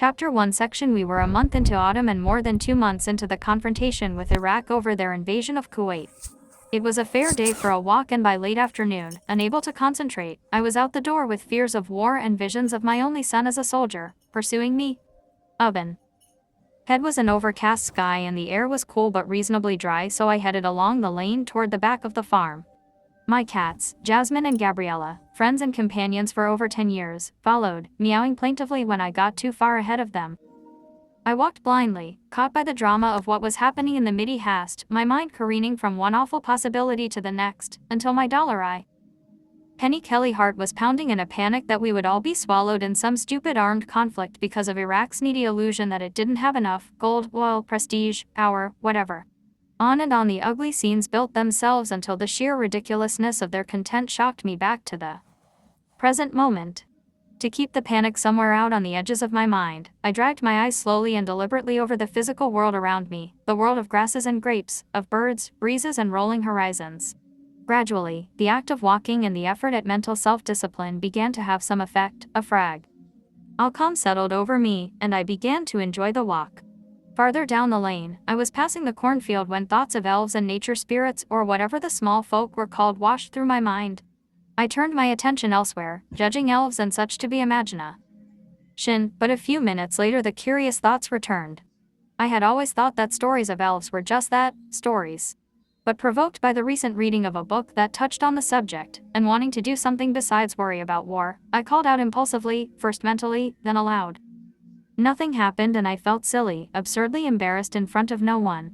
Chapter 1 Section We were a month into autumn and more than 2 months into the confrontation with Iraq over their invasion of Kuwait. It was a fair day for a walk, and by late afternoon, unable to concentrate, I was out the door with fears of war and visions of my only son as a soldier, pursuing me. Oven. Head was an overcast sky and the air was cool but reasonably dry, so I headed along the lane toward the back of the farm. My cats, Jasmine and Gabriella, friends and companions for over 10 years, followed, meowing plaintively when I got too far ahead of them. I walked blindly, caught by the drama of what was happening in the midi-hast, my mind careening from one awful possibility to the next, until my dollar-eye Penny Kelly heart was pounding in a panic that we would all be swallowed in some stupid armed conflict because of Iraq's needy illusion that it didn't have enough gold, oil, prestige, power, whatever. On and on the ugly scenes built themselves until the sheer ridiculousness of their content shocked me back to the present moment. To keep the panic somewhere out on the edges of my mind, I dragged my eyes slowly and deliberately over the physical world around me, the world of grasses and grapes, of birds, breezes and rolling horizons. Gradually, the act of walking and the effort at mental self-discipline began to have some effect, a frag. All calm settled over me, and I began to enjoy the walk. Farther down the lane, I was passing the cornfield when thoughts of elves and nature spirits, or whatever the small folk were called, washed through my mind. I turned my attention elsewhere, judging elves and such to be imagination, but a few minutes later the curious thoughts returned. I had always thought that stories of elves were just that, stories. But provoked by the recent reading of a book that touched on the subject, and wanting to do something besides worry about war, I called out impulsively, first mentally, then aloud. Nothing happened and I felt silly, absurdly embarrassed in front of no one.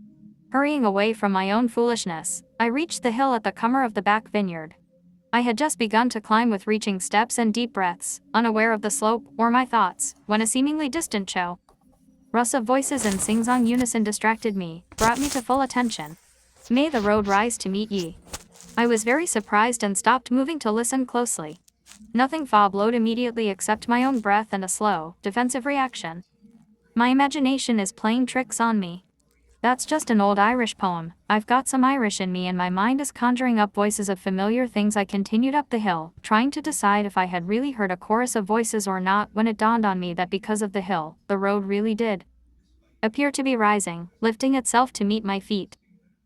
Hurrying away from my own foolishness, I reached the hill at the corner of the back vineyard. I had just begun to climb with reaching steps and deep breaths, unaware of the slope or my thoughts, when a seemingly distant rush of voices in sing-song unison distracted me, brought me to full attention. May the road rise to meet ye. I was very surprised and stopped moving to listen closely. Nothing followed immediately except my own breath and a slow, defensive reaction. My imagination is playing tricks on me. That's just an old Irish poem. I've got some Irish in me and my mind is conjuring up voices of familiar things. I continued up the hill, trying to decide if I had really heard a chorus of voices or not, when it dawned on me that because of the hill, the road really did appear to be rising, lifting itself to meet my feet.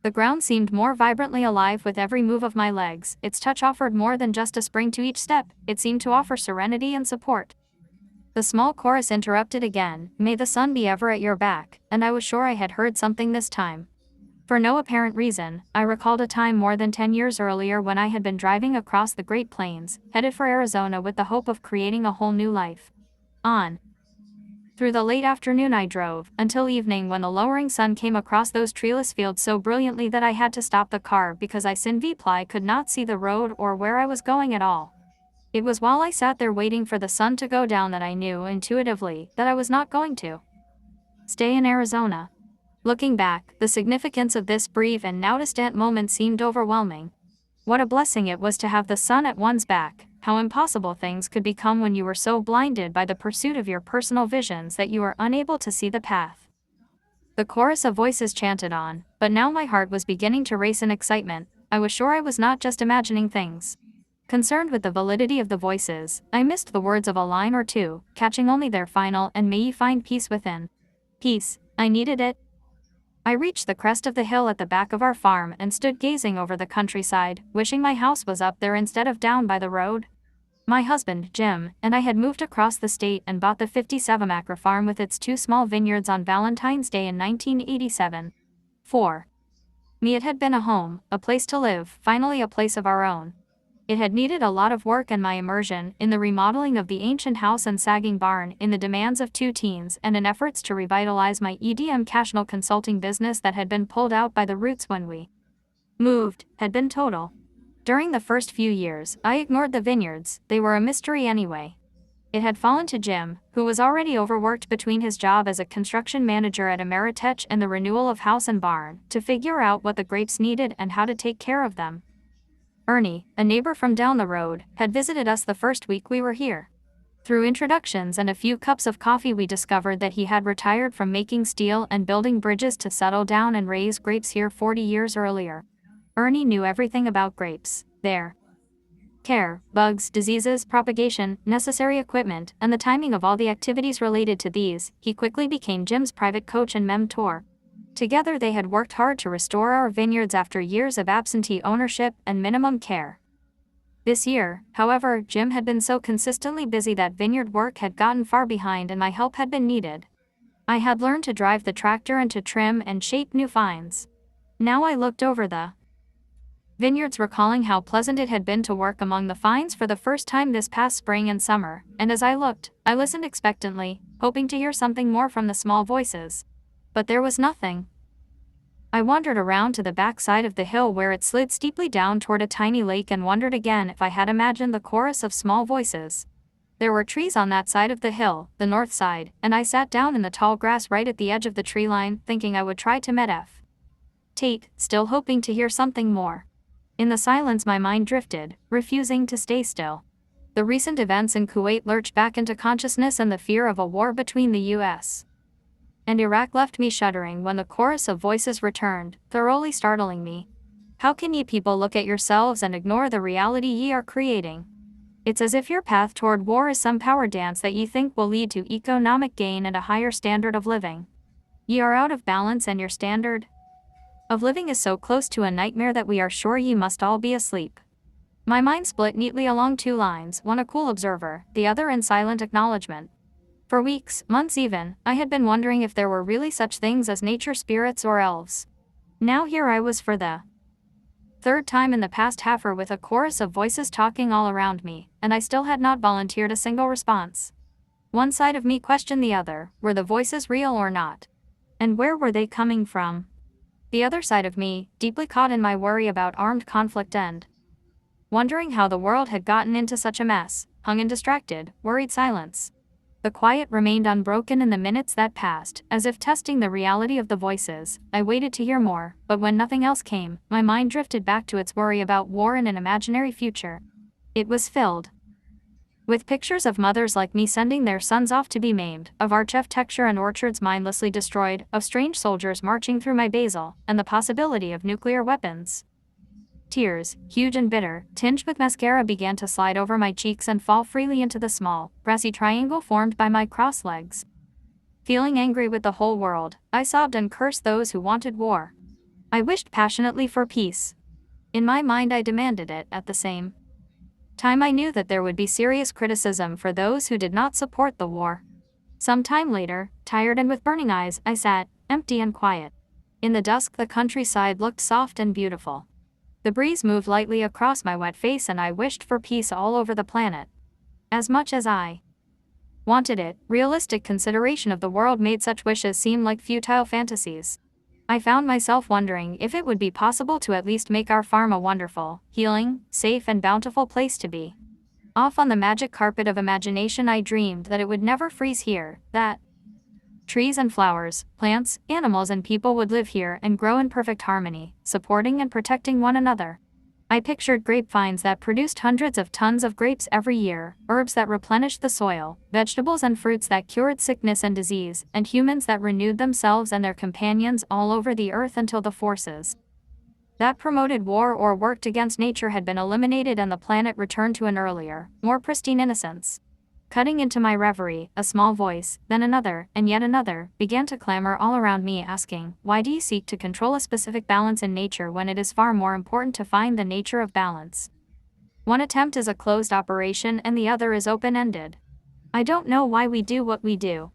The ground seemed more vibrantly alive with every move of my legs. Its touch offered more than just a spring to each step, it seemed to offer serenity and support. The small chorus interrupted again, "May the sun be ever at your back," and I was sure I had heard something this time. For no apparent reason, I recalled a time more than 10 years earlier when I had been driving across the Great Plains, headed for Arizona with the hope of creating a whole new life. Through the late afternoon I drove, until evening when the lowering sun came across those treeless fields so brilliantly that I had to stop the car because I simply could not see the road or where I was going at all. It was while I sat there waiting for the sun to go down that I knew intuitively that I was not going to stay in Arizona. Looking back, the significance of this brief and now distant moment seemed overwhelming. What a blessing it was to have the sun at one's back. How impossible things could become when you were so blinded by the pursuit of your personal visions that you were unable to see the path. The chorus of voices chanted on, but now my heart was beginning to race in excitement. I was sure I was not just imagining things. Concerned with the validity of the voices, I missed the words of a line or two, catching only their final "and may ye find peace within." Peace, I needed it. I reached the crest of the hill at the back of our farm and stood gazing over the countryside, wishing my house was up there instead of down by the road. My husband, Jim, and I had moved across the state and bought the 57-acre farm with its 2 small vineyards on Valentine's Day in 1987. For me it had been a home, a place to live, finally a place of our own. It had needed a lot of work, and my immersion in the remodeling of the ancient house and sagging barn, in the demands of 2 teens, and in efforts to revitalize my educational consulting business that had been pulled out by the roots when we moved, had been total. During the first few years, I ignored the vineyards. They were a mystery anyway. It had fallen to Jim, who was already overworked between his job as a construction manager at Ameritech and the renewal of house and barn, to figure out what the grapes needed and how to take care of them. Ernie, a neighbor from down the road, had visited us the first week we were here. Through introductions and a few cups of coffee we discovered that he had retired from making steel and building bridges to settle down and raise grapes here 40 years earlier. Ernie knew everything about grapes. There care, bugs, diseases, propagation, necessary equipment, and the timing of all the activities related to these. He quickly became Jim's private coach and mentor. Together they had worked hard to restore our vineyards after years of absentee ownership and minimum care. This year, however, Jim had been so consistently busy that vineyard work had gotten far behind and my help had been needed. I had learned to drive the tractor and to trim and shape new vines. Now I looked over the vineyards, recalling how pleasant it had been to work among the vines for the first time this past spring and summer, and as I looked, I listened expectantly, hoping to hear something more from the small voices. But there was nothing. I wandered around to the back side of the hill where it slid steeply down toward a tiny lake and wondered again if I had imagined the chorus of small voices. There were trees on that side of the hill, the north side, and I sat down in the tall grass right at the edge of the tree line, thinking I would try to meditate, still hoping to hear something more. In the silence my mind drifted, refusing to stay still. The recent events in Kuwait lurched back into consciousness, and the fear of a war between the U.S. and Iraq left me shuddering when the chorus of voices returned, thoroughly startling me. How can ye people look at yourselves and ignore the reality ye are creating? It's as if your path toward war is some power dance that ye think will lead to economic gain and a higher standard of living. Ye are out of balance, and your standard of living is so close to a nightmare that we are sure ye must all be asleep. My mind split neatly along two lines, one a cool observer, the other in silent acknowledgement. For weeks, months even, I had been wondering if there were really such things as nature spirits or elves. Now here I was for the third time in the past half hour with a chorus of voices talking all around me, and I still had not volunteered a single response. One side of me questioned the other: were the voices real or not? And where were they coming from? The other side of me, deeply caught in my worry about armed conflict and wondering how the world had gotten into such a mess, hung in distracted, worried silence. The quiet remained unbroken in the minutes that passed, as if testing the reality of the voices. I waited to hear more, but when nothing else came, my mind drifted back to its worry about war and an imaginary future. It was filled with pictures of mothers like me sending their sons off to be maimed, of architecture and orchards mindlessly destroyed, of strange soldiers marching through my basil, and the possibility of nuclear weapons. Tears, huge and bitter, tinged with mascara, began to slide over my cheeks and fall freely into the small, brassy triangle formed by my crossed legs. Feeling angry with the whole world, I sobbed and cursed those who wanted war. I wished passionately for peace. In my mind I demanded it. At the same time I knew that there would be serious criticism for those who did not support the war. Some time later, tired and with burning eyes, I sat, empty and quiet. In the dusk the countryside looked soft and beautiful. The breeze moved lightly across my wet face, and I wished for peace all over the planet. As much as I wanted it, realistic consideration of the world made such wishes seem like futile fantasies. I found myself wondering if it would be possible to at least make our farm a wonderful, healing, safe and bountiful place to be. Off on the magic carpet of imagination I dreamed that it would never freeze here, that trees and flowers, plants, animals and people would live here and grow in perfect harmony, supporting and protecting one another. I pictured grapevines that produced hundreds of tons of grapes every year, herbs that replenished the soil, vegetables and fruits that cured sickness and disease, and humans that renewed themselves and their companions all over the earth until the forces that promoted war or worked against nature had been eliminated and the planet returned to an earlier, more pristine innocence. Cutting into my reverie, a small voice, then another, and yet another, began to clamor all around me, asking, "Why do you seek to control a specific balance in nature when it is far more important to find the nature of balance? One attempt is a closed operation and the other is open-ended. I don't know why we do what we do."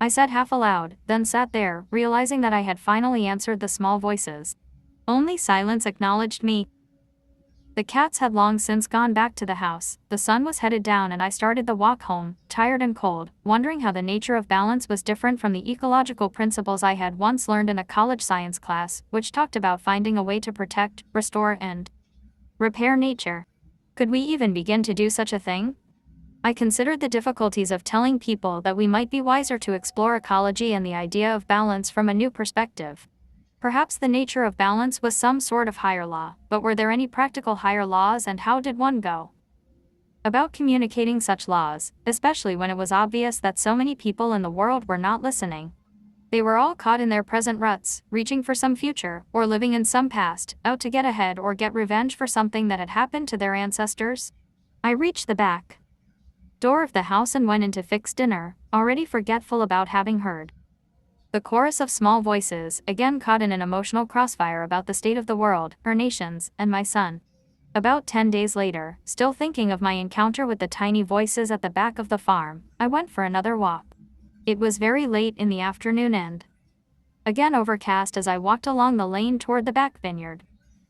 I said half aloud, then sat there, realizing that I had finally answered the small voices. Only silence acknowledged me. The cats had long since gone back to the house, the sun was headed down and I started the walk home, tired and cold, wondering how the nature of balance was different from the ecological principles I had once learned in a college science class, which talked about finding a way to protect, restore and repair nature. Could we even begin to do such a thing? I considered the difficulties of telling people that we might be wiser to explore ecology and the idea of balance from a new perspective. Perhaps the nature of balance was some sort of higher law, but were there any practical higher laws, and how did one go about communicating such laws, especially when it was obvious that so many people in the world were not listening? They were all caught in their present ruts, reaching for some future, or living in some past, out to get ahead or get revenge for something that had happened to their ancestors. I reached the back door of the house and went in to fix dinner, already forgetful about having heard the chorus of small voices, again caught in an emotional crossfire about the state of the world, our nations, and my son. About 10 days later, still thinking of my encounter with the tiny voices at the back of the farm, I went for another walk. It was very late in the afternoon and again overcast as I walked along the lane toward the back vineyard.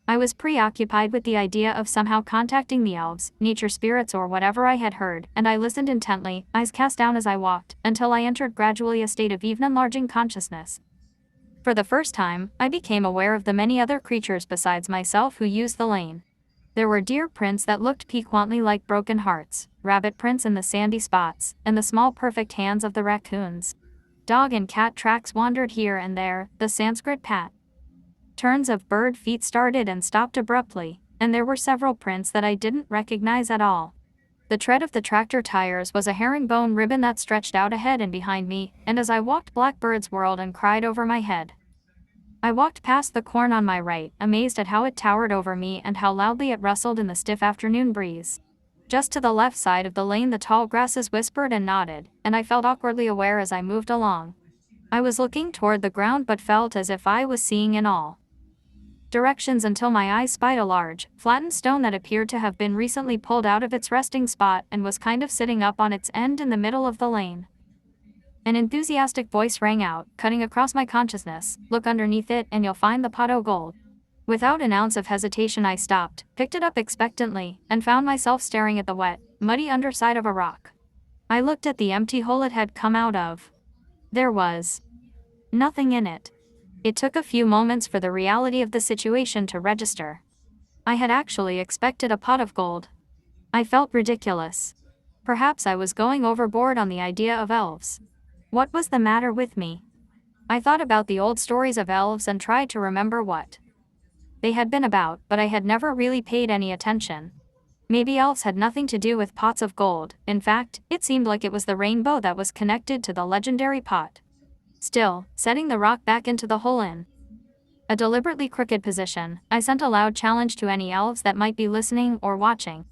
I was preoccupied with the idea of somehow contacting the elves, nature spirits or whatever I had heard, and I listened intently, eyes cast down as I walked, until I entered gradually a state of even enlarging consciousness. For the first time, I became aware of the many other creatures besides myself who used the lane. There were deer prints that looked piquantly like broken hearts, rabbit prints in the sandy spots, and the small perfect hands of the raccoons. Dog and cat tracks wandered here and there, the Sanskrit turns of bird feet started and stopped abruptly, and there were several prints that I didn't recognize at all. The tread of the tractor tires was a herringbone ribbon that stretched out ahead and behind me, and as I walked blackbirds whirled and cried over my head. I walked past the corn on my right, amazed at how it towered over me and how loudly it rustled in the stiff afternoon breeze. Just to the left side of the lane the tall grasses whispered and nodded, and I felt awkwardly aware as I moved along. I was looking toward the ground but felt as if I was seeing in all directions until my eyes spied a large, flattened stone that appeared to have been recently pulled out of its resting spot and was kind of sitting up on its end in the middle of the lane. An enthusiastic voice rang out, cutting across my consciousness, "Look underneath it and you'll find the pot o' gold." Without an ounce of hesitation I stopped, picked it up expectantly, and found myself staring at the wet, muddy underside of a rock. I looked at the empty hole it had come out of. There was nothing in it. It took a few moments for the reality of the situation to register. I had actually expected a pot of gold. I felt ridiculous. Perhaps I was going overboard on the idea of elves. What was the matter with me? I thought about the old stories of elves and tried to remember what they had been about, but I had never really paid any attention. Maybe elves had nothing to do with pots of gold. In fact, it seemed like it was the rainbow that was connected to the legendary pot. Still, setting the rock back into the hole in a deliberately crooked position, I sent a loud challenge to any elves that might be listening or watching.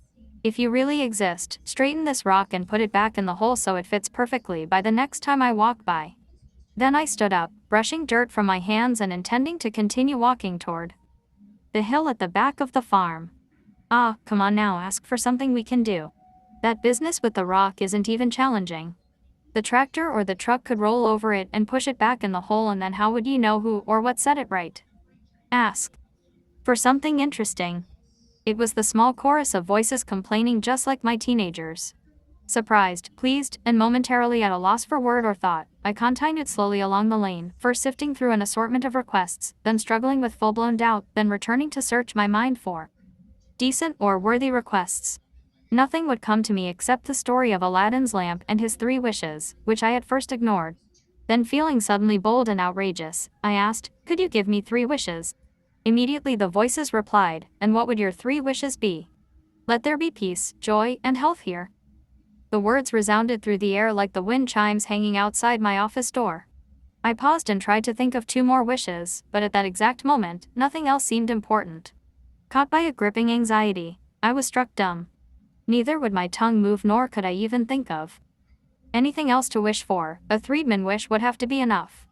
If you really exist, straighten this rock and put it back in the hole so it fits perfectly by the next time I walk by. Then I stood up, brushing dirt from my hands and intending to continue walking toward the hill at the back of the farm. "Ah, come on now, ask for something we can do. That business with the rock isn't even challenging. The tractor or the truck could roll over it and push it back in the hole, and then how would you know who or what set it right? Ask for something interesting." It was the small chorus of voices complaining just like my teenagers. Surprised, pleased, and momentarily at a loss for word or thought, I continued slowly along the lane, first sifting through an assortment of requests, then struggling with full-blown doubt, then returning to search my mind for decent or worthy requests. Nothing would come to me except the story of Aladdin's lamp and his 3 wishes, which I at first ignored. Then, feeling suddenly bold and outrageous, I asked, "Could you give me 3 wishes?" Immediately the voices replied, "And what would your 3 wishes be?" "Let there be peace, joy, and health here." The words resounded through the air like the wind chimes hanging outside my office door. I paused and tried to think of 2 more wishes, but at that exact moment, nothing else seemed important. Caught by a gripping anxiety, I was struck dumb. Neither would my tongue move nor could I even think of anything else to wish for. A Friedman wish would have to be enough.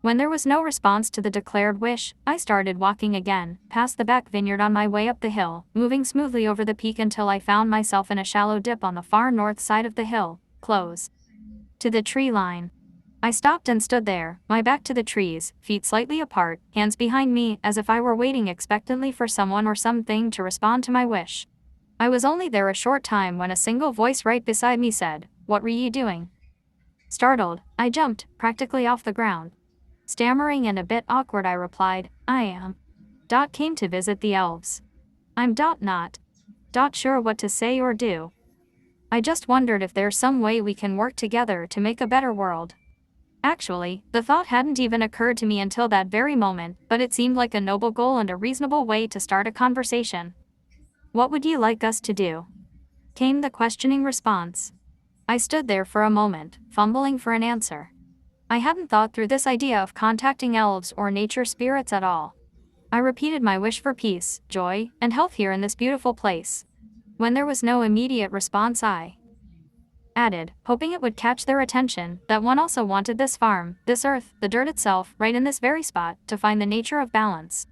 When there was no response to the declared wish, I started walking again, past the back vineyard on my way up the hill, moving smoothly over the peak until I found myself in a shallow dip on the far north side of the hill, close to the tree line. I stopped and stood there, my back to the trees, feet slightly apart, hands behind me, as if I were waiting expectantly for someone or something to respond to my wish. I was only there a short time when a single voice right beside me said, "What were you doing?" Startled, I jumped, practically off the ground. Stammering and a bit awkward, I replied, "I am. Came to visit the elves. I'm not. Sure what to say or do. I just wondered if there's some way we can work together to make a better world." Actually, the thought hadn't even occurred to me until that very moment, but it seemed like a noble goal and a reasonable way to start a conversation. "What would you like us to do?" came the questioning response. I stood there for a moment, fumbling for an answer. I hadn't thought through this idea of contacting elves or nature spirits at all. I repeated my wish for peace, joy, and health here in this beautiful place. When there was no immediate response, I added, hoping it would catch their attention, that one also wanted this farm, this earth, the dirt itself, right in this very spot, to find the nature of balance.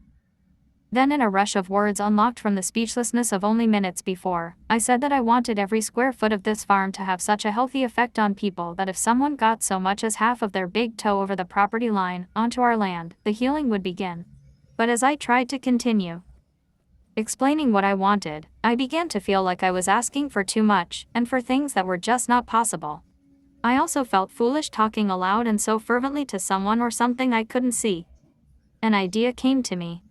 Then, in a rush of words unlocked from the speechlessness of only minutes before, I said that I wanted every square foot of this farm to have such a healthy effect on people that if someone got so much as half of their big toe over the property line, onto our land, the healing would begin. But as I tried to continue explaining what I wanted, I began to feel like I was asking for too much, and for things that were just not possible. I also felt foolish talking aloud and so fervently to someone or something I couldn't see. An idea came to me.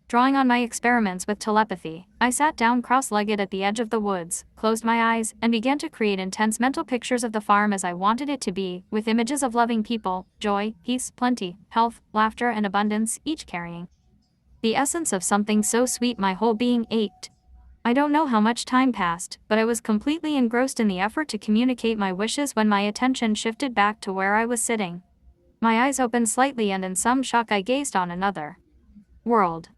Drawing on my experiments with telepathy, I sat down cross-legged at the edge of the woods, closed my eyes, and began to create intense mental pictures of the farm as I wanted it to be, with images of loving people, joy, peace, plenty, health, laughter, and abundance, each carrying the essence of something so sweet my whole being ached. I don't know how much time passed, but I was completely engrossed in the effort to communicate my wishes when my attention shifted back to where I was sitting. My eyes opened slightly and in some shock I gazed on another world.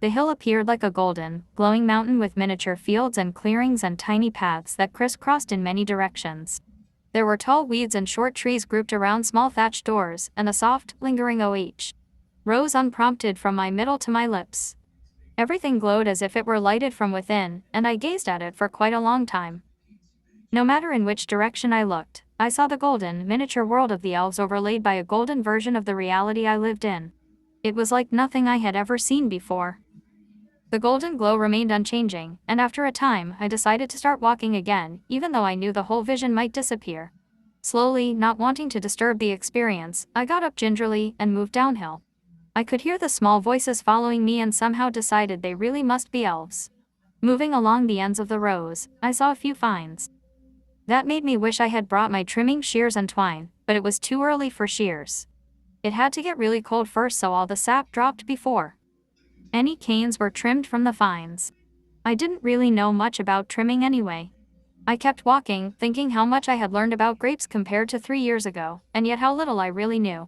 The hill appeared like a golden, glowing mountain with miniature fields and clearings and tiny paths that crisscrossed in many directions. There were tall weeds and short trees grouped around small thatched doors, and a soft, lingering OH rose unprompted from my middle to my lips. Everything glowed as if it were lighted from within, and I gazed at it for quite a long time. No matter in which direction I looked, I saw the golden, miniature world of the elves overlaid by a golden version of the reality I lived in. It was like nothing I had ever seen before. The golden glow remained unchanging, and after a time, I decided to start walking again, even though I knew the whole vision might disappear. Slowly, not wanting to disturb the experience, I got up gingerly and moved downhill. I could hear the small voices following me and somehow decided they really must be elves. Moving along the ends of the rows, I saw a few finds. That made me wish I had brought my trimming shears and twine, but it was too early for shears. It had to get really cold first, so all the sap dropped before any canes were trimmed from the fines. I didn't really know much about trimming anyway. I kept walking, thinking how much I had learned about grapes compared to 3 years ago, and yet how little I really knew.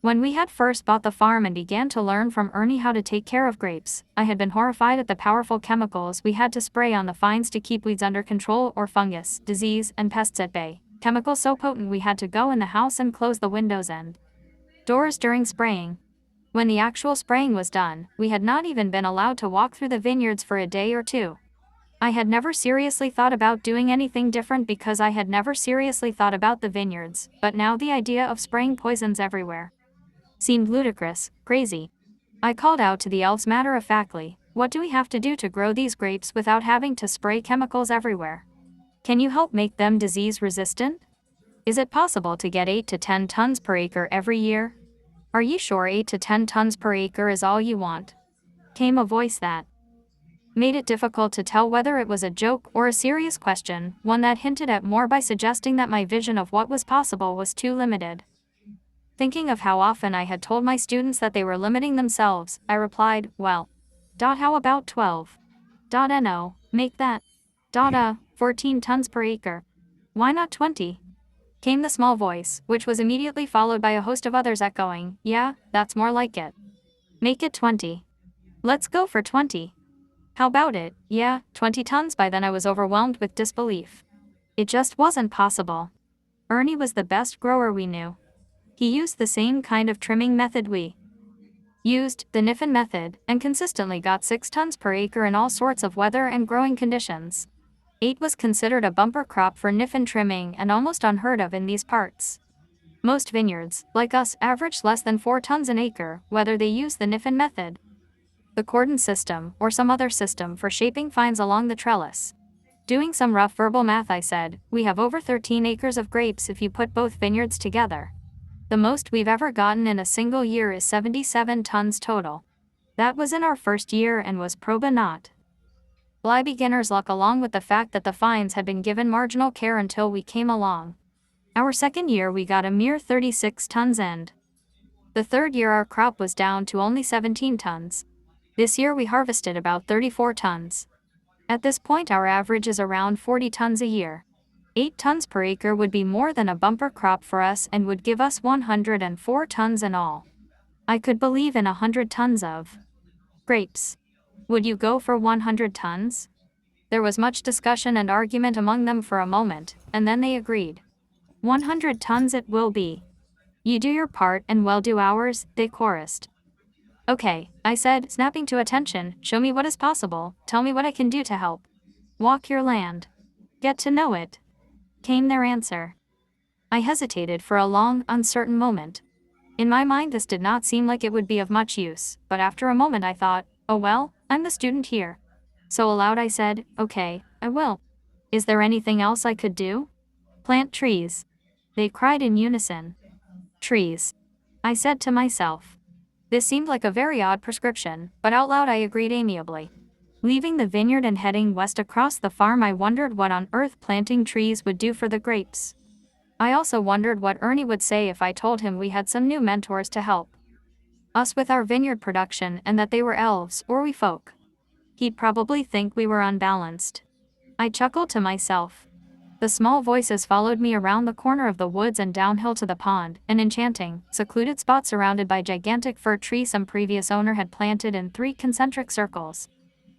When we had first bought the farm and began to learn from Ernie how to take care of grapes, I had been horrified at the powerful chemicals we had to spray on the vines to keep weeds under control or fungus, disease, and pests at bay. Chemicals so potent we had to go in the house and close the windows and doors during spraying. When the actual spraying was done, we had not even been allowed to walk through the vineyards for a day or two. I had never seriously thought about doing anything different because I had never seriously thought about the vineyards, but now the idea of spraying poisons everywhere seemed ludicrous, crazy. I called out to the elves matter-of-factly, "What do we have to do to grow these grapes without having to spray chemicals everywhere? Can you help make them disease-resistant? Is it possible to get 8 to 10 tons per acre every year? Are you sure 8 to 10 tons per acre is all you want?" Came a voice that made it difficult to tell whether it was a joke or a serious question, one that hinted at more by suggesting that my vision of what was possible was too limited. Thinking of how often I had told my students that they were limiting themselves, I replied, "Well, how about 12? No, make that 14 tons per acre. Why not 20? Came the small voice, which was immediately followed by a host of others echoing, "Yeah, that's more like it. Make it 20. Let's go for 20. How about it? Yeah, 20 tons." By then I was overwhelmed with disbelief. It just wasn't possible. Ernie was the best grower we knew. He used the same kind of trimming method we used, the Niffen method, and consistently got 6 tons per acre in all sorts of weather and growing conditions. 8 was considered a bumper crop for Niffen trimming and almost unheard of in these parts. Most vineyards, like us, averaged less than 4 tons an acre, whether they use the Niffen method, the cordon system, or some other system for shaping fines along the trellis. Doing some rough verbal math, I said, "We have over 13 acres of grapes if you put both vineyards together. The most we've ever gotten in a single year is 77 tons total. That was in our first year and was proba not fly beginner's luck, along with the fact that the fines had been given marginal care until we came along. Our second year we got a mere 36 tons and the third year our crop was down to only 17 tons. This year we harvested about 34 tons. At this point our average is around 40 tons a year. 8 tons per acre would be more than a bumper crop for us and would give us 104 tons in all. I could believe in 100 tons of grapes. Would you go for 100 tons? There was much discussion and argument among them for a moment, and then they agreed. 100 tons it will be. You do your part and we'll do ours, they chorused. Okay, I said, snapping to attention, show me what is possible, tell me what I can do to help. Walk your land. Get to know it. Came their answer. I hesitated for a long, uncertain moment. In my mind this did not seem like it would be of much use, but after a moment I thought, oh well, I'm the student here. So aloud I said, okay, I will. Is there anything else I could do? Plant trees. They cried in unison. Trees. I said to myself. This seemed like a very odd prescription, but out loud I agreed amiably. Leaving the vineyard and heading west across the farm, I wondered what on earth planting trees would do for the grapes. I also wondered what Ernie would say if I told him we had some new mentors to help us with our vineyard production and that they were elves or we folk. He'd probably think we were unbalanced. I chuckled to myself. The small voices followed me around the corner of the woods and downhill to the pond, an enchanting, secluded spot surrounded by gigantic fir trees some previous owner had planted in 3 concentric circles.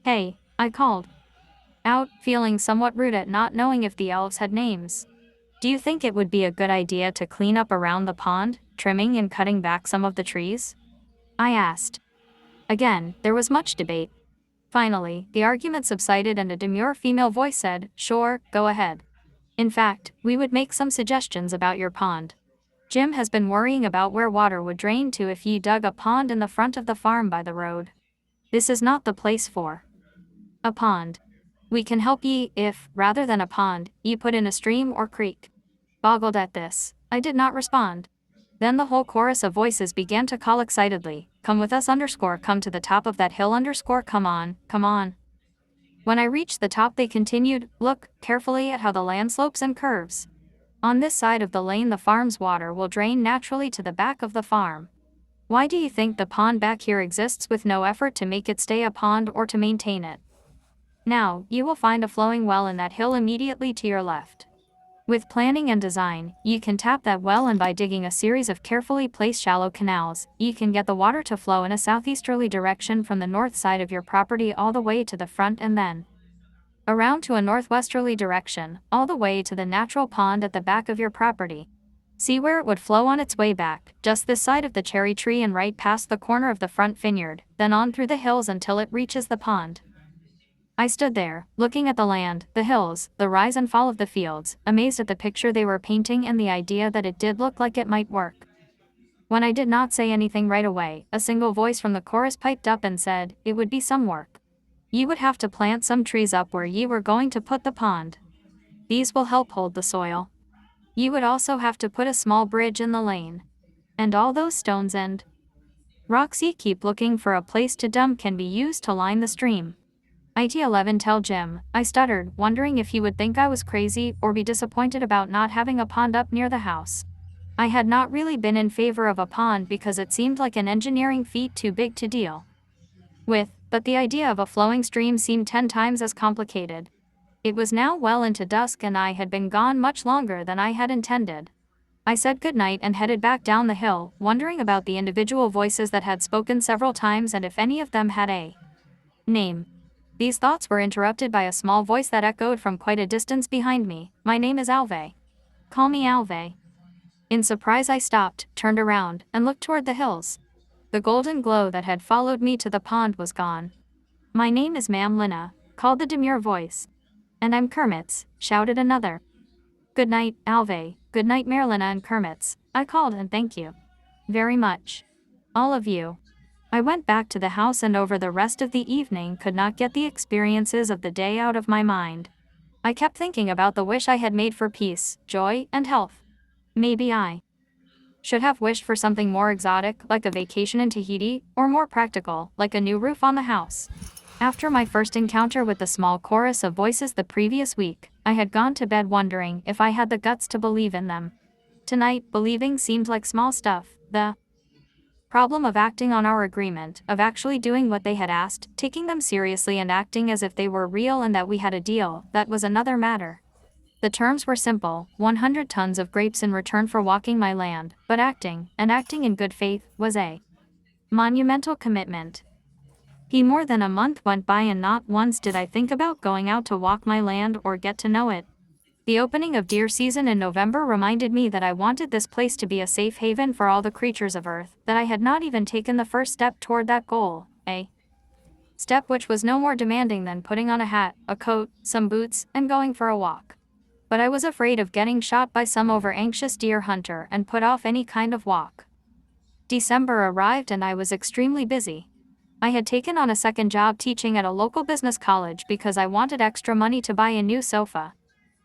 Hey, I called out, feeling somewhat rude at not knowing if the elves had names. Do you think it would be a good idea to clean up around the pond, trimming and cutting back some of the trees? I asked. Again, there was much debate. Finally, the argument subsided and a demure female voice said, sure, go ahead. In fact, we would make some suggestions about your pond. Jim has been worrying about where water would drain to if ye dug a pond in the front of the farm by the road. This is not the place for a pond. We can help ye if, rather than a pond, ye put in a stream or creek. Boggled at this, I did not respond. Then the whole chorus of voices began to call excitedly, come with us _ come to the top of that hill _ come on, come on. When I reached the top they continued, look carefully at how the land slopes and curves. On this side of the lane the farm's water will drain naturally to the back of the farm. Why do you think the pond back here exists with no effort to make it stay a pond or to maintain it? Now, you will find a flowing well in that hill immediately to your left. With planning and design, you can tap that well, and by digging a series of carefully placed shallow canals, you can get the water to flow in a southeasterly direction from the north side of your property all the way to the front and then around to a northwesterly direction, all the way to the natural pond at the back of your property. See where it would flow on its way back, just this side of the cherry tree and right past the corner of the front vineyard, then on through the hills until it reaches the pond. I stood there, looking at the land, the hills, the rise and fall of the fields, amazed at the picture they were painting and the idea that it did look like it might work. When I did not say anything right away, a single voice from the chorus piped up and said, it would be some work. You would have to plant some trees up where ye were going to put the pond. These will help hold the soil. You would also have to put a small bridge in the lane. And all those stones and rocks ye keep looking for a place to dump can be used to line the stream. pt1 tell Jim, I stuttered, wondering if he would think I was crazy or be disappointed about not having a pond up near the house. I had not really been in favor of a pond because it seemed like an engineering feat too big to deal with, but the idea of a flowing stream seemed 10 times as complicated. It was now well into dusk and I had been gone much longer than I had intended. I said goodnight and headed back down the hill, wondering about the individual voices that had spoken several times and if any of them had a name. These thoughts were interrupted by a small voice that echoed from quite a distance behind me. My name is Alve. Call me Alve. In surprise I stopped, turned around, and looked toward the hills. The golden glow that had followed me to the pond was gone. My name is Ma'am Lina, called the demure voice. And I'm Kermit's, shouted another. Good night, Alve. Good night, Marilina and Kermit's, I called, and thank you very much. All of you. I went back to the house and over the rest of the evening could not get the experiences of the day out of my mind. I kept thinking about the wish I had made for peace, joy, and health. Maybe I should have wished for something more exotic, like a vacation in Tahiti, or more practical, like a new roof on the house. After my first encounter with the small chorus of voices the previous week, I had gone to bed wondering if I had the guts to believe in them. Tonight, believing seemed like small stuff. The problem of acting on our agreement, of actually doing what they had asked, taking them seriously and acting as if they were real and that we had a deal, that was another matter. The terms were simple, 100 tons of grapes in return for walking my land, but acting, and acting in good faith, was a monumental commitment. More than a month went by and not once did I think about going out to walk my land or get to know it. The opening of deer season in November reminded me that I wanted this place to be a safe haven for all the creatures of Earth, that I had not even taken the first step toward that goal, a step which was no more demanding than putting on a hat, a coat, some boots, and going for a walk. But I was afraid of getting shot by some over-anxious deer hunter and put off any kind of walk. December arrived and I was extremely busy. I had taken on a second job teaching at a local business college because I wanted extra money to buy a new sofa.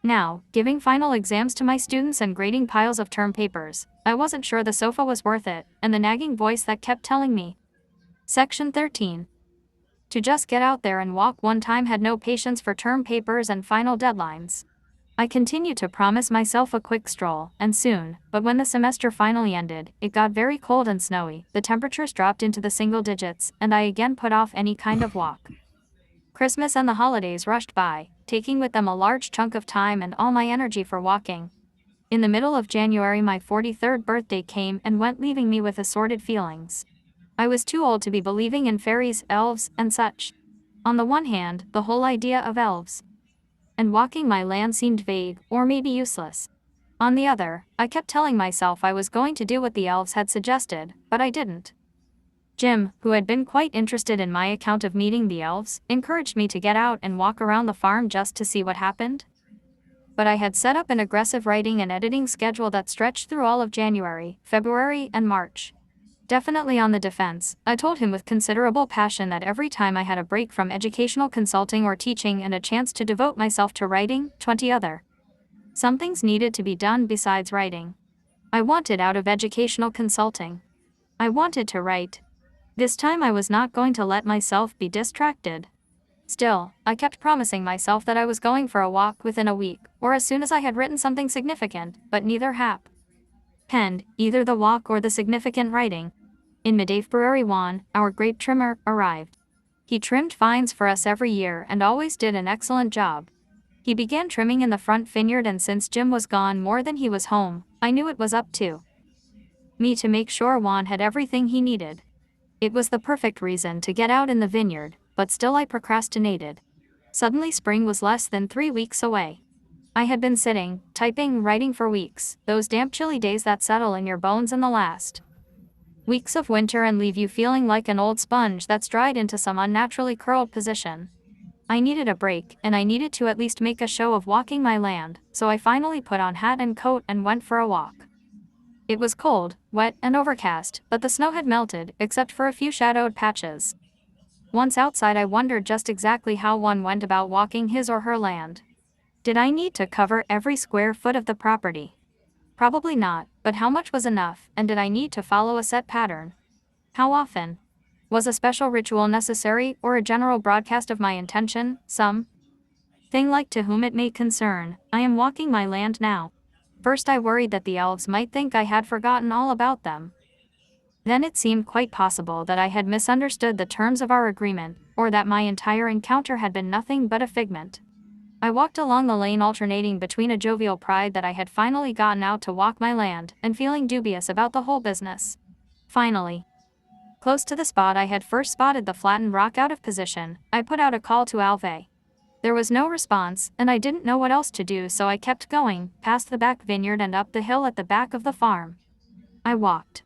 Now, giving final exams to my students and grading piles of term papers, I wasn't sure the sofa was worth it, and the nagging voice that kept telling me. Section 13. To just get out there and walk one time had no patience for term papers and final deadlines. I continued to promise myself a quick stroll, and soon, but when the semester finally ended, it got very cold and snowy, the temperatures dropped into the single digits, and I again put off any kind of walk. Christmas and the holidays rushed by, taking with them a large chunk of time and all my energy for walking. In the middle of January my 43rd birthday came and went, leaving me with assorted feelings. I was too old to be believing in fairies, elves, and such. On the one hand, the whole idea of elves and walking my land seemed vague, or maybe useless. On the other, I kept telling myself I was going to do what the elves had suggested, but I didn't. Jim, who had been quite interested in my account of meeting the elves, encouraged me to get out and walk around the farm just to see what happened. But I had set up an aggressive writing and editing schedule that stretched through all of January, February, and March. Definitely on the defense, I told him with considerable passion that every time I had a break from educational consulting or teaching and a chance to devote myself to writing, 20 other some things needed to be done besides writing. I wanted out of educational consulting. I wanted to write. This time I was not going to let myself be distracted. Still, I kept promising myself that I was going for a walk within a week, or as soon as I had written something significant, but neither happened, either the walk or the significant writing. In mid-February Juan, our grape trimmer, arrived. He trimmed vines for us every year and always did an excellent job. He began trimming in the front vineyard, and since Jim was gone more than he was home, I knew it was up to me to make sure Juan had everything he needed. It was the perfect reason to get out in the vineyard, but still I procrastinated. Suddenly spring was less than 3 weeks away. I had been sitting, typing, writing for weeks, those damp chilly days that settle in your bones in the last weeks of winter and leave you feeling like an old sponge that's dried into some unnaturally curled position. I needed a break, and I needed to at least make a show of walking my land, so I finally put on hat and coat and went for a walk. It was cold, wet, and overcast, but the snow had melted, except for a few shadowed patches. Once outside I wondered just exactly how one went about walking his or her land. Did I need to cover every square foot of the property? Probably not, but how much was enough, and did I need to follow a set pattern? How often? Was a special ritual necessary, or a general broadcast of my intention, some thing like "to whom it may concern, I am walking my land now"? First I worried that the elves might think I had forgotten all about them. Then it seemed quite possible that I had misunderstood the terms of our agreement, or that my entire encounter had been nothing but a figment. I walked along the lane, alternating between a jovial pride that I had finally gotten out to walk my land, and feeling dubious about the whole business. Finally, close to the spot I had first spotted the flattened rock out of position, I put out a call to ELVES. There was no response, and I didn't know what else to do, so I kept going, past the back vineyard and up the hill at the back of the farm. I walked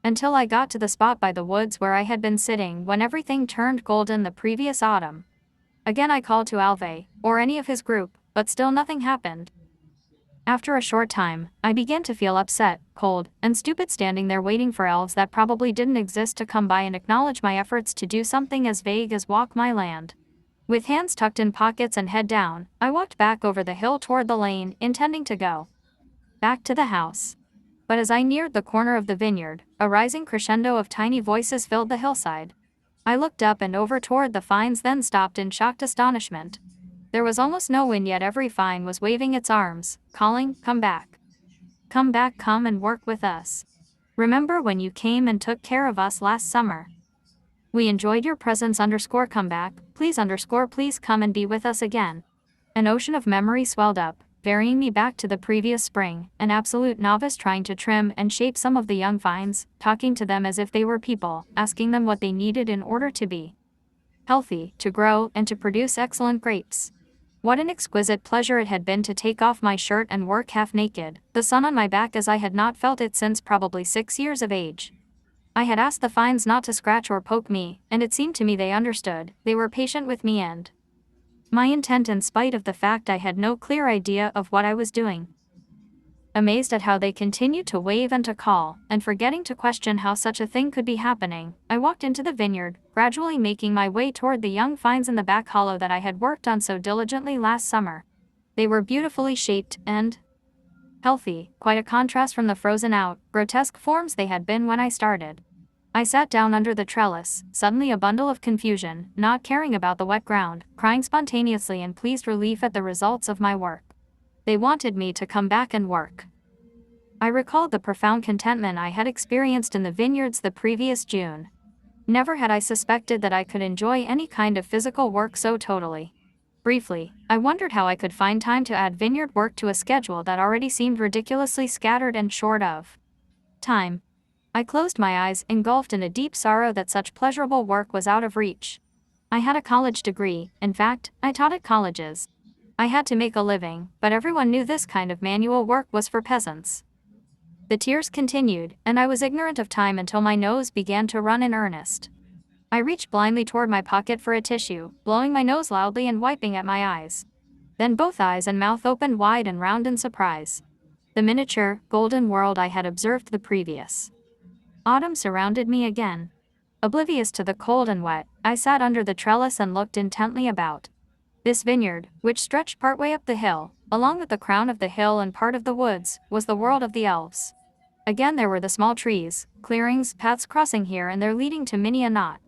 until I got to the spot by the woods where I had been sitting when everything turned golden the previous autumn. Again I called to ELVES, or any of his group, but still nothing happened. After a short time, I began to feel upset, cold, and stupid standing there waiting for elves that probably didn't exist to come by and acknowledge my efforts to do something as vague as walk my land. With hands tucked in pockets and head down, I walked back over the hill toward the lane, intending to go back to the house. But as I neared the corner of the vineyard, a rising crescendo of tiny voices filled the hillside. I looked up and over toward the vines, then stopped in shocked astonishment. There was almost no wind, yet every vine was waving its arms, calling, "Come back. Come back, come and work with us. Remember when you came and took care of us last summer? We enjoyed your presence _ come back, please _ please come and be with us again." An ocean of memory swelled up, varying me back to the previous spring, an absolute novice trying to trim and shape some of the young vines, talking to them as if they were people, asking them what they needed in order to be healthy, to grow, and to produce excellent grapes. What an exquisite pleasure it had been to take off my shirt and work half naked, the sun on my back as I had not felt it since probably 6 years of age. I had asked the vines not to scratch or poke me, and it seemed to me they understood. They were patient with me and my intent in spite of the fact I had no clear idea of what I was doing. Amazed at how they continued to wave and to call, and forgetting to question how such a thing could be happening, I walked into the vineyard, gradually making my way toward the young vines in the back hollow that I had worked on so diligently last summer. They were beautifully shaped and healthy, quite a contrast from the frozen-out, grotesque forms they had been when I started. I sat down under the trellis, suddenly a bundle of confusion, not caring about the wet ground, crying spontaneously in pleased relief at the results of my work. They wanted me to come back and work. I recalled the profound contentment I had experienced in the vineyards the previous June. Never had I suspected that I could enjoy any kind of physical work so totally. Briefly, I wondered how I could find time to add vineyard work to a schedule that already seemed ridiculously scattered and short of time. I closed my eyes, engulfed in a deep sorrow that such pleasurable work was out of reach. I had a college degree, in fact, I taught at colleges. I had to make a living, but everyone knew this kind of manual work was for peasants. The tears continued, and I was ignorant of time until my nose began to run in earnest. I reached blindly toward my pocket for a tissue, blowing my nose loudly and wiping at my eyes. Then both eyes and mouth opened wide and round in surprise. The miniature, golden world I had observed the previous autumn surrounded me again. Oblivious to the cold and wet, I sat under the trellis and looked intently about. This vineyard, which stretched partway up the hill, along with the crown of the hill and part of the woods, was the world of the elves. Again there were the small trees, clearings, paths crossing here and there leading to many a knot.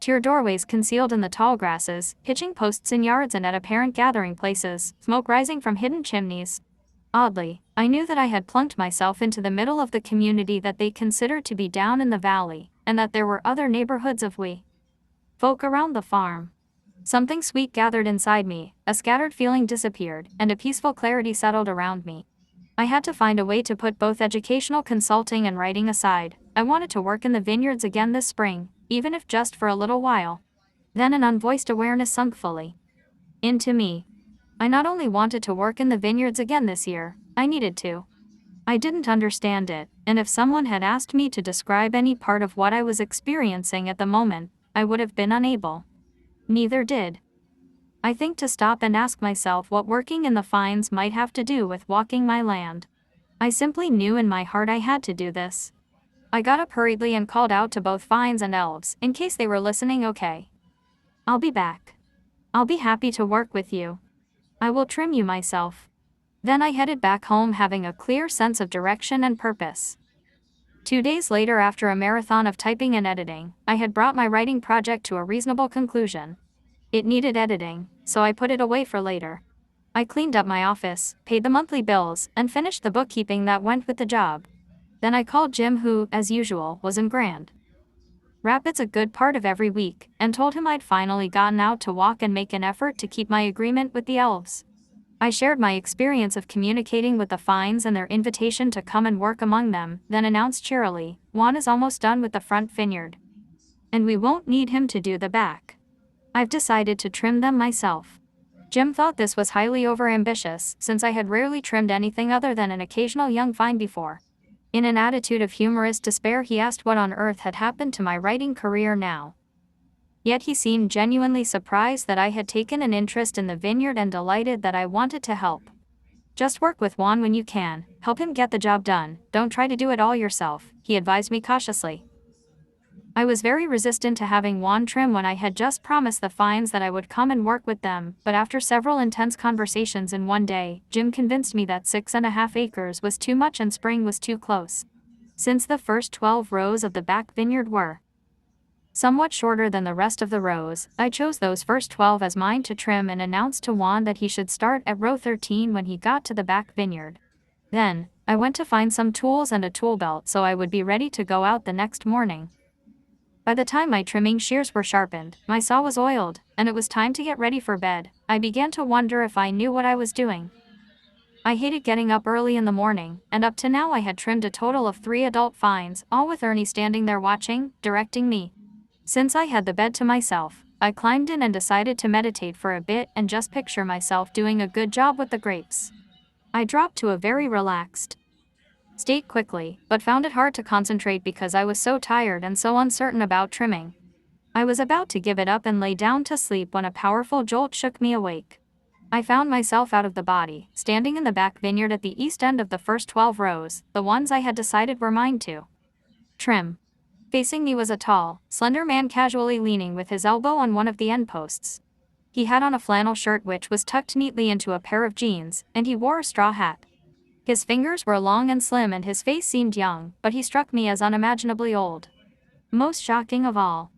Tier doorways concealed in the tall grasses, hitching posts in yards and at apparent gathering places, smoke rising from hidden chimneys. Oddly, I knew that I had plunked myself into the middle of the community that they considered to be down in the valley, and that there were other neighborhoods of folk around the farm. Something sweet gathered inside me, a scattered feeling disappeared, and a peaceful clarity settled around me. I had to find a way to put both educational consulting and writing aside. I wanted to work in the vineyards again this spring, even if just for a little while. Then an unvoiced awareness sunk fully into me. I not only wanted to work in the vineyards again this year, I needed to. I didn't understand it, and if someone had asked me to describe any part of what I was experiencing at the moment, I would have been unable. Neither did I think to stop and ask myself what working in the vines might have to do with walking my land. I simply knew in my heart I had to do this. I got up hurriedly and called out to both vines and elves, in case they were listening. Okay. I'll be back. I'll be happy to work with you. I will trim you myself. Then I headed back home having a clear sense of direction and purpose. 2 days later, after a marathon of typing and editing, I had brought my writing project to a reasonable conclusion. It needed editing, so I put it away for later. I cleaned up my office, paid the monthly bills, and finished the bookkeeping that went with the job. Then I called Jim, who, as usual, was in Grand Rapids a good part of every week, and told him I'd finally gotten out to walk and make an effort to keep my agreement with the elves. I shared my experience of communicating with the vines and their invitation to come and work among them, then announced cheerily, "Juan is almost done with the front vineyard. And we won't need him to do the back. I've decided to trim them myself." Jim thought this was highly overambitious, since I had rarely trimmed anything other than an occasional young vine before. In an attitude of humorous despair, he asked what on earth had happened to my writing career now. Yet he seemed genuinely surprised that I had taken an interest in the vineyard and delighted that I wanted to help. "Just work with Juan when you can, help him get the job done, don't try to do it all yourself," he advised me cautiously. I was very resistant to having Juan trim when I had just promised the vines that I would come and work with them, but after several intense conversations in one day, Jim convinced me that 6.5 acres was too much and spring was too close. Since the first 12 rows of the back vineyard were somewhat shorter than the rest of the rows, I chose those first 12 as mine to trim and announced to Juan that he should start at row 13 when he got to the back vineyard. Then, I went to find some tools and a tool belt so I would be ready to go out the next morning. By the time my trimming shears were sharpened, my saw was oiled, and it was time to get ready for bed. I began to wonder if I knew what I was doing. I hated getting up early in the morning, and up to now I had trimmed a total of 3 adult vines, all with Ernie standing there watching, directing me. Since I had the bed to myself, I climbed in and decided to meditate for a bit and just picture myself doing a good job with the grapes. I dropped to a very relaxed state quickly, but found it hard to concentrate because I was so tired and so uncertain about trimming. I was about to give it up and lay down to sleep when a powerful jolt shook me awake. I found myself out of the body, standing in the back vineyard at the east end of the first 12 rows, the ones I had decided were mine to trim. Facing me was a tall, slender man casually leaning with his elbow on one of the end posts. He had on a flannel shirt which was tucked neatly into a pair of jeans, and he wore a straw hat. His fingers were long and slim and his face seemed young, but he struck me as unimaginably old. Most shocking of all,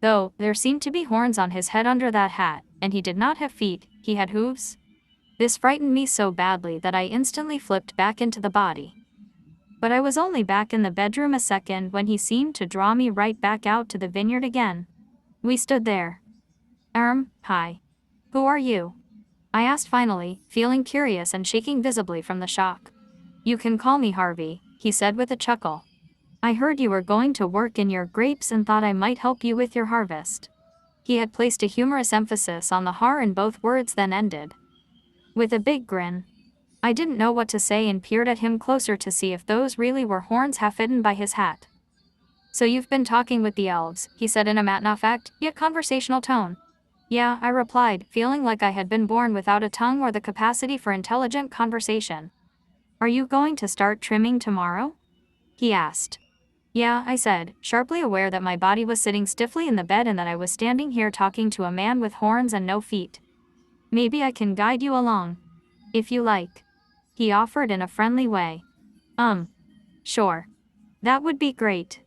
though, there seemed to be horns on his head under that hat, and he did not have feet, he had hooves. This frightened me so badly that I instantly flipped back into the body. But I was only back in the bedroom a second when he seemed to draw me right back out to the vineyard again. We stood there. Hi. Who are you? I asked finally, feeling curious and shaking visibly from the shock. You can call me Harvey, he said with a chuckle. I heard you were going to work in your grapes and thought I might help you with your harvest. He had placed a humorous emphasis on the har in both words, then ended with a big grin. I didn't know what to say and peered at him closer to see if those really were horns half hidden by his hat. So you've been talking with the elves, he said in a matter-of-fact, yet conversational tone. Yeah, I replied, feeling like I had been born without a tongue or the capacity for intelligent conversation. Are you going to start trimming tomorrow? He asked. Yeah, I said, sharply aware that my body was sitting stiffly in the bed and that I was standing here talking to a man with horns and no feet. Maybe I can guide you along, if you like, he offered in a friendly way. Sure. That would be great.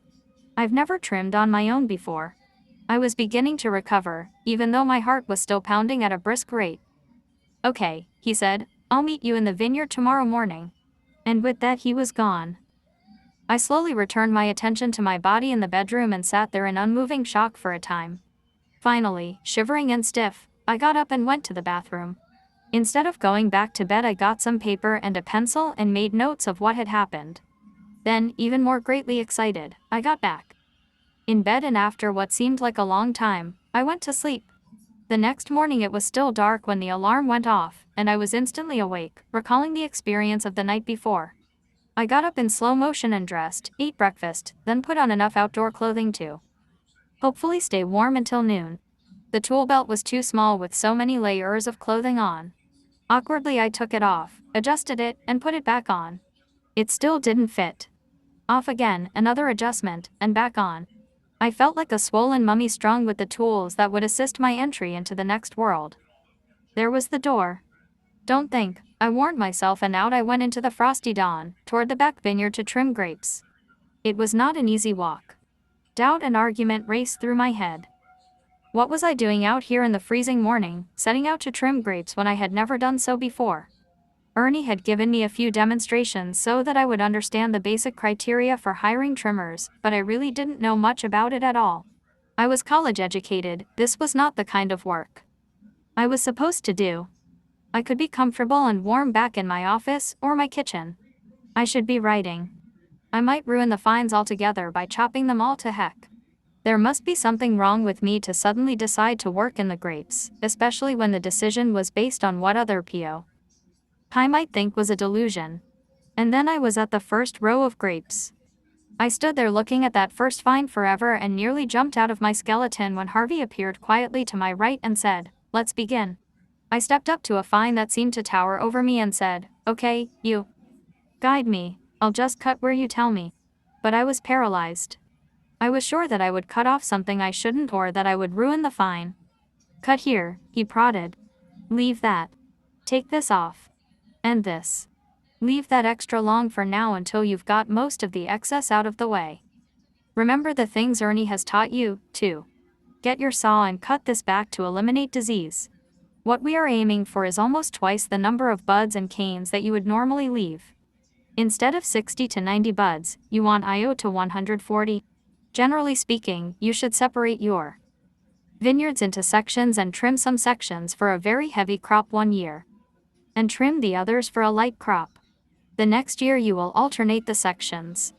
I've never trimmed on my own before. I was beginning to recover, even though my heart was still pounding at a brisk rate. Okay, he said, I'll meet you in the vineyard tomorrow morning. And with that he was gone. I slowly returned my attention to my body in the bedroom and sat there in unmoving shock for a time. Finally, shivering and stiff, I got up and went to the bathroom. Instead of going back to bed, I got some paper and a pencil and made notes of what had happened. Then, even more greatly excited, I got back in bed and after what seemed like a long time, I went to sleep. The next morning it was still dark when the alarm went off, and I was instantly awake, recalling the experience of the night before. I got up in slow motion and dressed, ate breakfast, then put on enough outdoor clothing to hopefully stay warm until noon. The tool belt was too small with so many layers of clothing on. Awkwardly I took it off, adjusted it, and put it back on. It still didn't fit. Off again, another adjustment, and back on. I felt like a swollen mummy strung with the tools that would assist my entry into the next world. There was the door. Don't think, I warned myself, and out I went into the frosty dawn, toward the back vineyard to trim grapes. It was not an easy walk. Doubt and argument raced through my head. What was I doing out here in the freezing morning, setting out to trim grapes when I had never done so before? Ernie had given me a few demonstrations so that I would understand the basic criteria for hiring trimmers, but I really didn't know much about it at all. I was college educated, this was not the kind of work I was supposed to do. I could be comfortable and warm back in my office or my kitchen. I should be writing. I might ruin the fines altogether by chopping them all to heck. There must be something wrong with me to suddenly decide to work in the grapes, especially when the decision was based on what other I might think was a delusion. And then I was at the first row of grapes. I stood there looking at that first vine forever and nearly jumped out of my skeleton when Harvey appeared quietly to my right and said, "Let's begin." I stepped up to a vine that seemed to tower over me and said, "Okay, you guide me, I'll just cut where you tell me." But I was paralyzed. I was sure that I would cut off something I shouldn't or that I would ruin the vine. "Cut here," he prodded. "Leave that. Take this off. And this. Leave that extra long for now until you've got most of the excess out of the way. Remember the things Ernie has taught you, too. Get your saw and cut this back to eliminate disease. What we are aiming for is almost twice the number of buds and canes that you would normally leave. Instead of 60 to 90 buds, you want IO to 140. Generally speaking, you should separate your vineyards into sections and trim some sections for a very heavy crop one year, and trim the others for a light crop. The next year you will alternate the sections.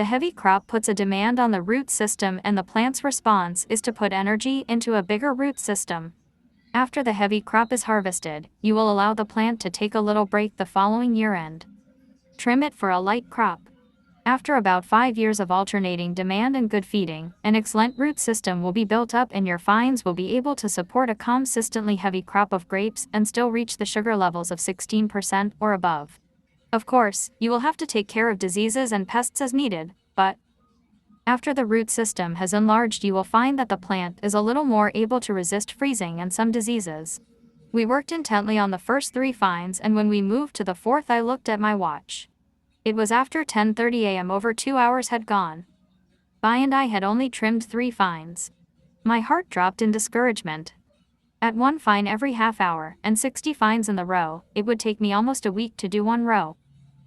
The heavy crop puts a demand on the root system, and the plant's response is to put energy into a bigger root system. After the heavy crop is harvested, you will allow the plant to take a little break the following year and trim it for a light crop. After about 5 years of alternating demand and good feeding, an excellent root system will be built up and your vines will be able to support a consistently heavy crop of grapes and still reach the sugar levels of 16% or above. Of course, you will have to take care of diseases and pests as needed, but after the root system has enlarged, you will find that the plant is a little more able to resist freezing and some diseases. We worked intently on the first 3 vines, and when we moved to the 4th, I looked at my watch. It was after 10:30 a.m. Over 2 hours had gone by and I had only trimmed 3 vines. My heart dropped in discouragement. At 1 vine every half hour and 60 vines in the row, it would take me almost a week to do 1 row.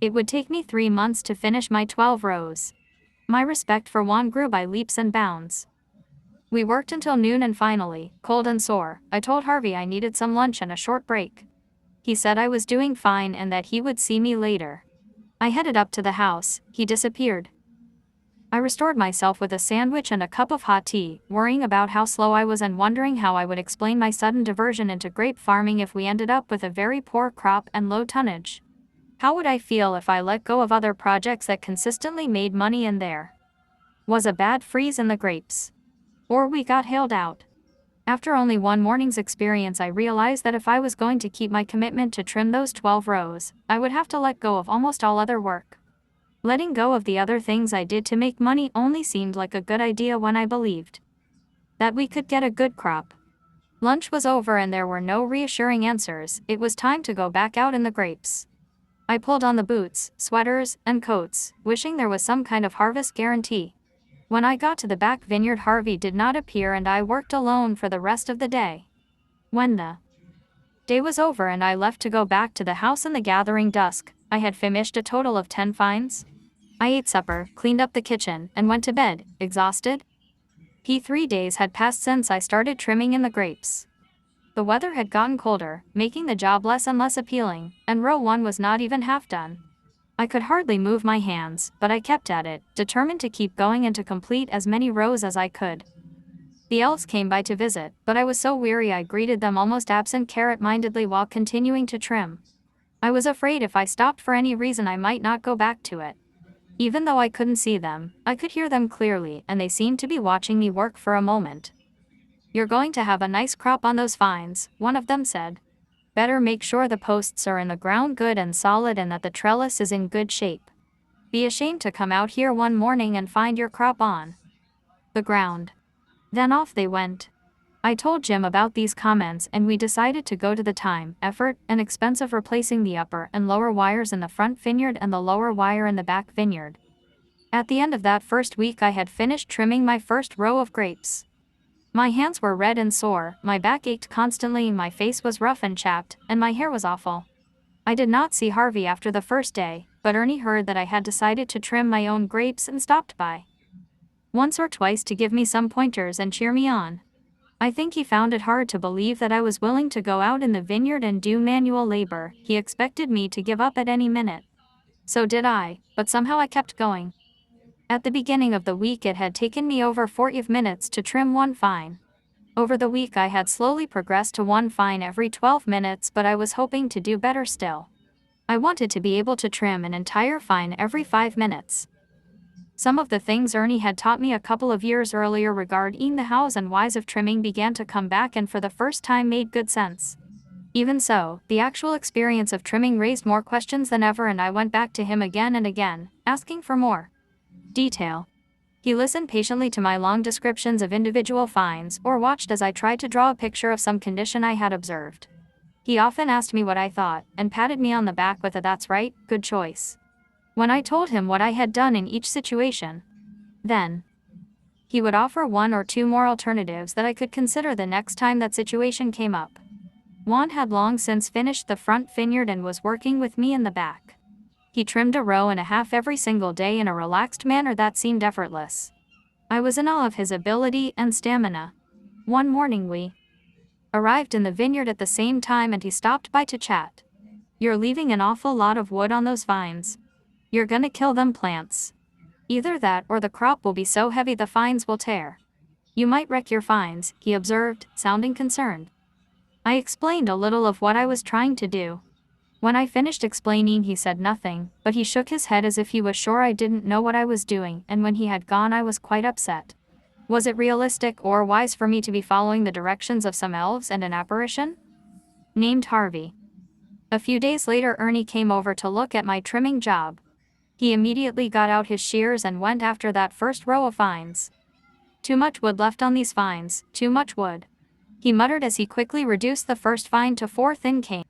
It would take me 3 months to finish my 12 rows. My respect for Juan grew by leaps and bounds. We worked until noon and finally, cold and sore, I told Harvey I needed some lunch and a short break. He said I was doing fine and that he would see me later. I headed up to the house. He disappeared. I restored myself with a sandwich and a cup of hot tea, worrying about how slow I was and wondering how I would explain my sudden diversion into grape farming if we ended up with a very poor crop and low tonnage. How would I feel if I let go of other projects that consistently made money and there was a bad freeze in the grapes? Or we got hailed out. After only 1 morning's experience, I realized that if I was going to keep my commitment to trim those 12 rows, I would have to let go of almost all other work. Letting go of the other things I did to make money only seemed like a good idea when I believed that we could get a good crop. Lunch was over and there were no reassuring answers. It was time to go back out in the grapes. I pulled on the boots, sweaters, and coats, wishing there was some kind of harvest guarantee. When I got to the back vineyard, Harvey did not appear and I worked alone for the rest of the day. When the day was over and I left to go back to the house in the gathering dusk, I had finished a total of 10 vines. I ate supper, cleaned up the kitchen, and went to bed, exhausted. 3 days had passed since I started trimming in the grapes. The weather had gotten colder, making the job less and less appealing, and row 1 was not even half done. I could hardly move my hands, but I kept at it, determined to keep going and to complete as many rows as I could. The elves came by to visit, but I was so weary I greeted them almost absent-mindedly while continuing to trim. I was afraid if I stopped for any reason I might not go back to it. Even though I couldn't see them, I could hear them clearly, and they seemed to be watching me work for a moment. "You're going to have a nice crop on those vines," one of them said. "Better make sure the posts are in the ground good and solid and that the trellis is in good shape. Be ashamed to come out here one morning and find your crop on the ground." Then off they went. I told Jim about these comments and we decided to go to the time, effort, and expense of replacing the upper and lower wires in the front vineyard and the lower wire in the back vineyard. At the end of that first week I had finished trimming my first row of grapes. My hands were red and sore, my back ached constantly, my face was rough and chapped, and my hair was awful. I did not see Harvey after the first day, but Ernie heard that I had decided to trim my own grapes and stopped by once or twice to give me some pointers and cheer me on. I think he found it hard to believe that I was willing to go out in the vineyard and do manual labor. He expected me to give up at any minute. So did I, but somehow I kept going. At the beginning of the week it had taken me over 40 minutes to trim 1 vine. Over the week I had slowly progressed to 1 vine every 12 minutes, but I was hoping to do better still. I wanted to be able to trim an entire vine every 5 minutes. Some of the things Ernie had taught me a couple of years earlier regarding the hows and whys of trimming began to come back and for the first time made good sense. Even so, the actual experience of trimming raised more questions than ever and I went back to him again and again, asking for more detail. He listened patiently to my long descriptions of individual vines or watched as I tried to draw a picture of some condition I had observed. He often asked me what I thought and patted me on the back with a "That's right, good choice" when I told him what I had done in each situation. Then he would offer 1 or 2 more alternatives that I could consider the next time that situation came up. Juan had long since finished the front vineyard and was working with me in the back. He trimmed a row and a half every single day in a relaxed manner that seemed effortless. I was in awe of his ability and stamina. One morning we arrived in the vineyard at the same time and he stopped by to chat. "You're leaving an awful lot of wood on those vines. You're gonna kill them plants." Either that or the crop will be so heavy the fines will tear. You might wreck your fines, he observed, sounding concerned. I explained a little of what I was trying to do. When I finished explaining, he said nothing, but he shook his head as if he was sure I didn't know what I was doing, and when he had gone I was quite upset. Was it realistic or wise for me to be following the directions of some elves and an apparition? Named Harvey. A few days later Ernie came over to look at my trimming job. He immediately got out his shears and went after that first row of vines. Too much wood left on these vines, too much wood, he muttered as he quickly reduced the first vine to 4 thin canes.